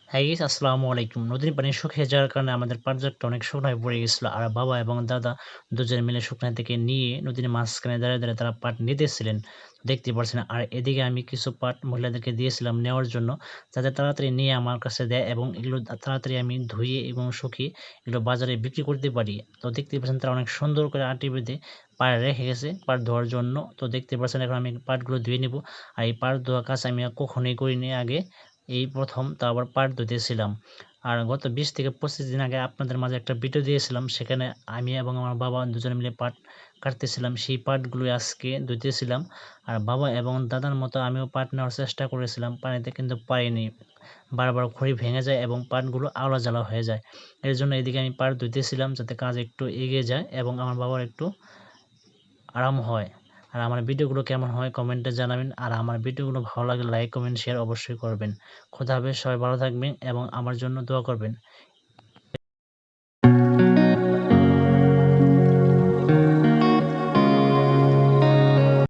হ্যাঁ গাইস, আসসালামু আলাইকুম। নদীর পানি শুকিয়ে যাওয়ার কারণে আমাদের পাটজারটা অনেক শুকনায় পড়ে গেছিল। আর বাবা এবং দাদা দুজনে মিলে শুকনা থেকে নিয়ে নদীর মাঝখানে দাঁড়িয়ে তারা পাট নিতেছিলেন। দেখতে পারছেন। আর এদিকে আমি কিছু পাট মহিলাদেরকে দিয়েছিলাম নেওয়ার জন্য, যাতে তাড়াতাড়ি নিয়ে আমার কাছে দেয় এবং এগুলো তাড়াতাড়ি আমি ধুয়ে এবং শুকিয়ে এগুলো বাজারে বিক্রি করতে পারি। তো দেখতে পাচ্ছেন তারা অনেক সুন্দর করে আটি বেঁধে পাড়ে রেখে গেছে পাট ধোয়ার জন্য। তো দেখতে পাচ্ছেন এখন আমি পাটগুলো ধুয়ে নিব। আর এই পাট ধোয়া কাজ আমি কখনোই করিনি আগে। এই ১ম তাও আবার পাট ধুইতেছিলাম। আর গত ২০ থেকে ২৫ দিন আগে আপনাদের মাঝে একটা ভিডিও দিয়েছিলাম। সেখানে আমি এবং আমার বাবা দুজনে মিলে পাট কাটতেছিলাম। সেই পাটগুলোই আজকে ধুইতেছিলাম। আর বাবা এবং দাদার মতো আমিও পাট নেওয়ার চেষ্টা করেছিলাম পানিতে, কিন্তু পারিনি। বারবার খড়ি ভেঙে যায় এবং পাটগুলো আওলা-জ্বালা হয়ে যায়। এরজন্য এদিকে আমি পাট ধুইতেছিলাম যাতে কাজ একটু এগিয়ে যায় এবং আমার বাবার একটু আরাম হয়। আর আমার ভিডিওগুলো কেমন হয় কমেন্টে জানাবেন। আর আমার ভিডিওগুলো ভালো লাগলে লাইক, কমেন্ট, শেয়ার অবশ্যই করবেন। খোদা হাফেজ, সবাই ভালো থাকবেন এবং আমার জন্য দোয়া করবেন।